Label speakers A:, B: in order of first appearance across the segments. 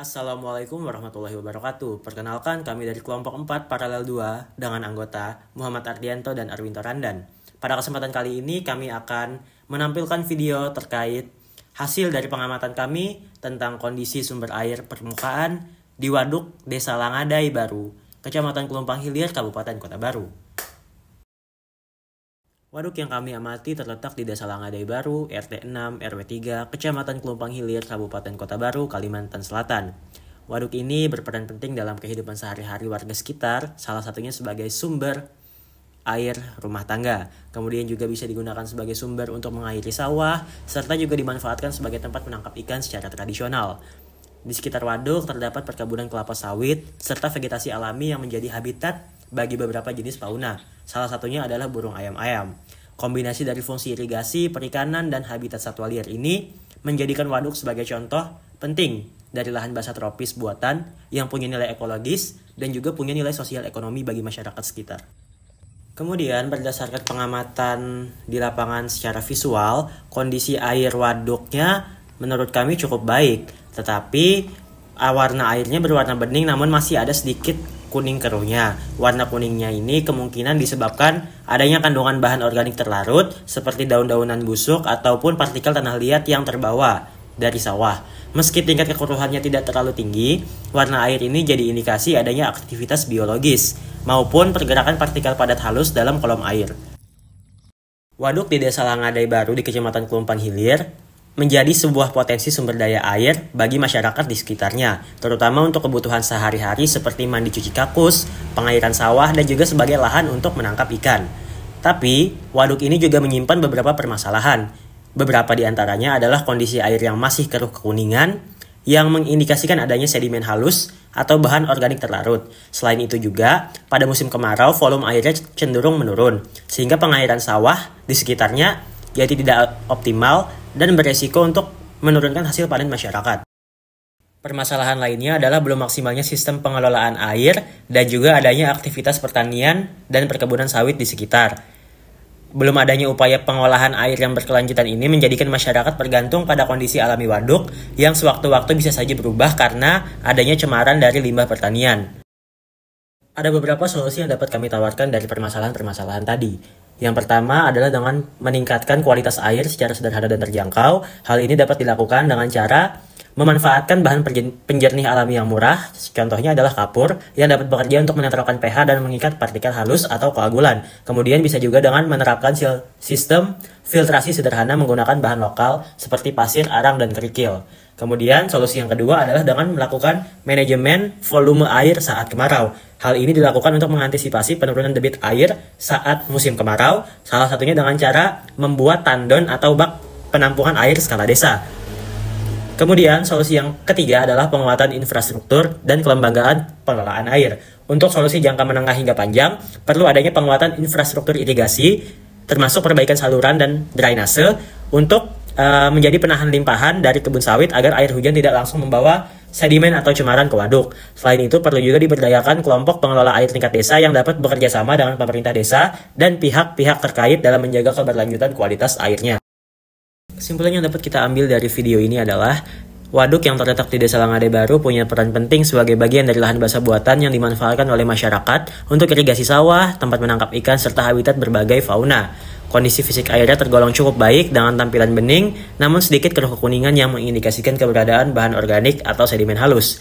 A: Assalamualaikum warahmatullahi wabarakatuh. Perkenalkan, kami dari kelompok 4 paralel 2 dengan anggota Muhammad Ardianto dan Arwinto Randan. Pada kesempatan kali ini kami akan menampilkan video terkait hasil dari pengamatan kami tentang kondisi sumber air permukaan di Waduk Desa Langadai Baru, Kecamatan Klumpang Hilir, Kabupaten Kota Baru. Waduk yang kami amati terletak di Desa Langadai Baru, RT 6, RW 3, Kecamatan Klumpang Hilir, Kabupaten Kota Baru, Kalimantan Selatan. Waduk ini berperan penting dalam kehidupan sehari-hari warga sekitar, salah satunya sebagai sumber air rumah tangga. Kemudian juga bisa digunakan sebagai sumber untuk mengairi sawah, serta juga dimanfaatkan sebagai tempat menangkap ikan secara tradisional. Di sekitar waduk terdapat perkebunan kelapa sawit, serta vegetasi alami yang menjadi habitat bagi beberapa jenis fauna. Salah satunya adalah burung ayam-ayam. Kombinasi dari fungsi irigasi, perikanan, dan habitat satwa liar ini menjadikan waduk sebagai contoh penting dari lahan basah tropis buatan yang punya nilai ekologis dan juga punya nilai sosial ekonomi bagi masyarakat sekitar. Kemudian berdasarkan pengamatan di lapangan secara visual, kondisi air waduknya menurut kami cukup baik. Tetapi warna airnya berwarna bening namun masih ada sedikit kuning keruhnya. Warna kuningnya ini kemungkinan disebabkan adanya kandungan bahan organik terlarut seperti daun-daunan busuk ataupun partikel tanah liat yang terbawa dari sawah. Meski tingkat kekeruhannya tidak terlalu tinggi, warna air ini jadi indikasi adanya aktivitas biologis maupun pergerakan partikel padat halus dalam kolom air. Waduk di Desa Langadai Baru di Kecamatan Klumpang Hilir menjadi sebuah potensi sumber daya air bagi masyarakat di sekitarnya, terutama untuk kebutuhan sehari-hari seperti mandi cuci kakus, pengairan sawah, dan juga sebagai lahan untuk menangkap ikan. Tapi, waduk ini juga menyimpan beberapa permasalahan. Beberapa di antaranya adalah kondisi air yang masih keruh kekuningan, yang mengindikasikan adanya sedimen halus atau bahan organik terlarut. Selain itu juga, pada musim kemarau volume airnya cenderung menurun, sehingga pengairan sawah di sekitarnya jadi tidak optimal dan beresiko untuk menurunkan hasil panen masyarakat. Permasalahan lainnya adalah belum maksimalnya sistem pengelolaan air dan juga adanya aktivitas pertanian dan perkebunan sawit di sekitar. Belum adanya upaya pengolahan air yang berkelanjutan ini menjadikan masyarakat bergantung pada kondisi alami waduk yang sewaktu-waktu bisa saja berubah karena adanya cemaran dari limbah pertanian. Ada beberapa solusi yang dapat kami tawarkan dari permasalahan-permasalahan tadi. Yang pertama adalah dengan meningkatkan kualitas air secara sederhana dan terjangkau. Hal ini dapat dilakukan dengan cara memanfaatkan bahan penjernih alami yang murah. Contohnya adalah kapur yang dapat bekerja untuk menetralkan pH dan mengikat partikel halus atau koagulan. Kemudian bisa juga dengan menerapkan sistem filtrasi sederhana menggunakan bahan lokal seperti pasir, arang, dan kerikil. Kemudian solusi yang kedua adalah dengan melakukan manajemen volume air saat kemarau. Hal ini dilakukan untuk mengantisipasi penurunan debit air saat musim kemarau, salah satunya dengan cara membuat tandon atau bak penampungan air skala desa. Kemudian solusi yang ketiga adalah penguatan infrastruktur dan kelembagaan pengelolaan air. Untuk solusi jangka menengah hingga panjang, perlu adanya penguatan infrastruktur irigasi, termasuk perbaikan saluran dan drainase untuk menjadi penahan limpahan dari kebun sawit agar air hujan tidak langsung membawa sedimen atau cemaran ke waduk. Selain itu, perlu juga diberdayakan kelompok pengelola air tingkat desa yang dapat bekerja sama dengan pemerintah desa dan pihak-pihak terkait dalam menjaga keberlanjutan kualitas airnya. Kesimpulan yang dapat kita ambil dari video ini adalah waduk yang terletak di Desa Langadai Baru punya peran penting sebagai bagian dari lahan basah buatan yang dimanfaatkan oleh masyarakat untuk irigasi sawah, tempat menangkap ikan, serta habitat berbagai fauna. Kondisi fisik airnya tergolong cukup baik dengan tampilan bening, namun sedikit keruh kekuningan yang mengindikasikan keberadaan bahan organik atau sedimen halus.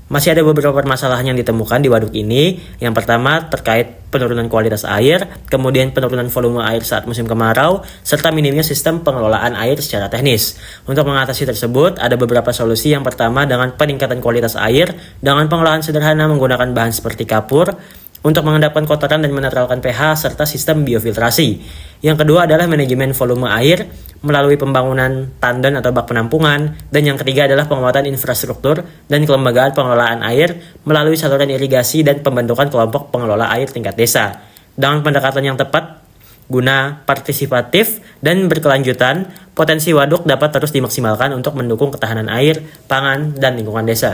A: Masih ada beberapa permasalahan yang ditemukan di waduk ini. Yang pertama terkait penurunan kualitas air, kemudian penurunan volume air saat musim kemarau, serta minimnya sistem pengelolaan air secara teknis. Untuk mengatasi tersebut, ada beberapa solusi. Yang pertama dengan peningkatan kualitas air, dengan pengolahan sederhana menggunakan bahan seperti kapur, untuk mengendapkan kotoran dan menetralkan pH serta sistem biofiltrasi. Yang kedua adalah manajemen volume air melalui pembangunan tandon atau bak penampungan. Dan yang ketiga adalah penguatan infrastruktur dan kelembagaan pengelolaan air melalui saluran irigasi dan pembentukan kelompok pengelola air tingkat desa. Dengan pendekatan yang tepat, guna partisipatif dan berkelanjutan, potensi waduk dapat terus dimaksimalkan untuk mendukung ketahanan air, pangan, dan lingkungan desa.